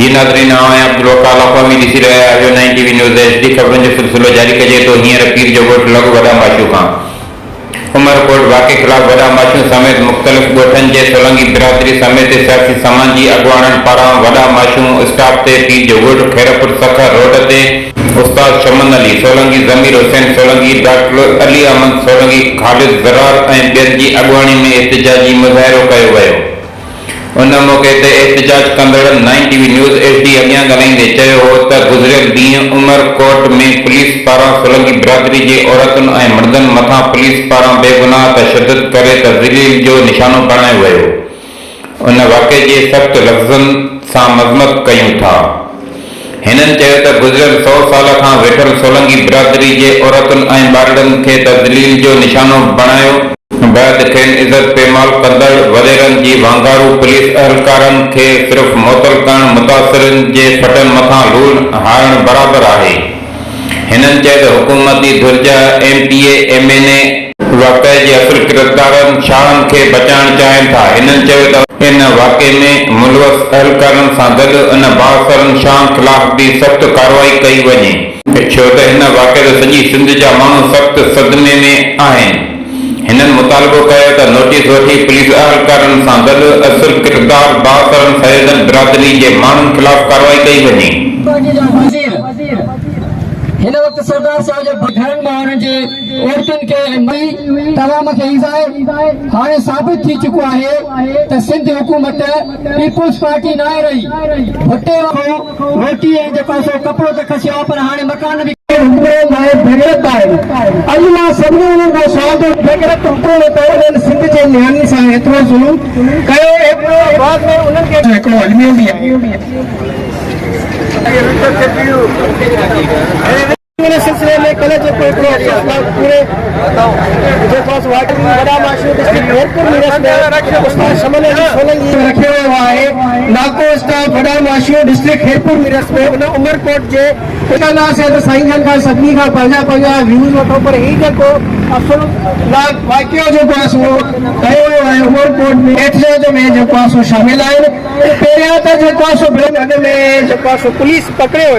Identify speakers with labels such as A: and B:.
A: जी नाज़रीन, आउं अब्दुल वकाल अक़वामी ॾिसी रहिया आहियो 9 टीवी न्यूज़ एचडी ख़बरुनि जो सिलसिलो जारी कजे थो। हींअर पीर जो ॻोठु लॻ वॾा माशू खां उमरकोट वाक़े ख़िलाफ़ वॾा माशू समेत मुख़्तलिफ़ ॻोठनि जे सोलंगी बिरादरी समेत सियासी समाजी अॻुवाणनि पारां वॾा माशू स्टॉप ते पीर जो ॻोठु खैरपुर सखर रोड ते उस्ताद शमन अली सोलंगी, ज़मीर हुसैन सोलंगी, डॉक्टर अली अहमद सोलंगी, ख़ालिद ज़रार ऐं ॿियनि जी अॻुवाणी में एहतिजाजी मुज़ाहिरो कयो वियो। उन मौक़े ते एहतिजाज कंदड़नि 9 टीवी न्यूज़ एचडी अॻियां ॻाल्हाईंदे चयो हो त गुज़िरियल ॾींहुं उमरकोट में पुलिस पारां सोलंगी बिरादरी जे औरतुनि ऐं मर्दनि मथां पुलिस पारां बेगुनाह तशद्दुद करे तज़लील जो निशानो बणायो वियो। उन वाक़े जे सख़्त लफ़्ज़नि सां मज़म्मत कयूं था। हिननि चयो त गुज़िरियल 100 साल खां वेठल सोलंगी बिरादरी जे औरतुनि ऐं ॿारनि खे तज़लील जो निशानो बणायो बैद खेनि इज़त पेमाल कंदड़ वॾेरनि जी वांगारू पुलिस अहलकारनि खे सिर्फ़ मुअतल करणु मुतासिरनि जे फटनि मथां लूण हारणु बराबरि आहे। हिननि चयो त हुकूमती धुर्ज MPA MNA वाक़े जे असुल किरदारनि शाहनि खे बचाइणु चाहिनि था। हिननि चयो त इन वाक़े में मुलवस अहलकारनि सां गॾु इन बाअसरनि शाहनि ख़िलाफ़ बि सख़्त कार्रवाई कई वञे, छो त हिन वाक़े ते सॼी सिंध जा माण्हू सख़्त सदमे में आहिनि। हिननि मुतालबो कयो त नोटिस वठी पुलिस अहलकारनि सां गॾु असुल किरदार बाअसरनि सैयदनि बिरादरी जे माण्हुनि ख़िलाफ़ कार्रवाई कई वञे।
B: हिन वक्त सरदार साहब जे घरनि माण्हुनि जे औरतुनि खे तमाम खे हाणे साबित थी चुको आहे त सिंध हुकूमत पीपुल्स पार्टी न आहे रही। भुट्टे रोटी ऐं जेको सो कपिड़ो त खसियो आहे, पर हाणे मकान बि भगरत आहे। अॼु मां सभिनी उन्हनि खां सवाल भगरत हुकुम त सिंध जे नियाणी सां एतिरो ज़ुल्म कयो, बाद में उन्हनि खे हिकिड़ो अजमेर बि आहे। सिलसिले में कल जो पूरे वॾा माशू शमन अली सोलंगी रखियो वियो आहे। नाको स्टाफ वॾा माशू डिस्ट्रिक्ट खैरपुर मिरस में उन उमरकोट जे साईं जन खां सभिनी खां पंहिंजा व्यूज़ वठो, पर ही जेको असुल वाक़ियो जेको आहे सो कयो वियो आहे उमरकोट में एहतिजाज में जेको आहे सो शामिल आहिनि। पहिरियां त जेको आहे सो अॻ में जेको आहे सो पुलिस पकड़ियो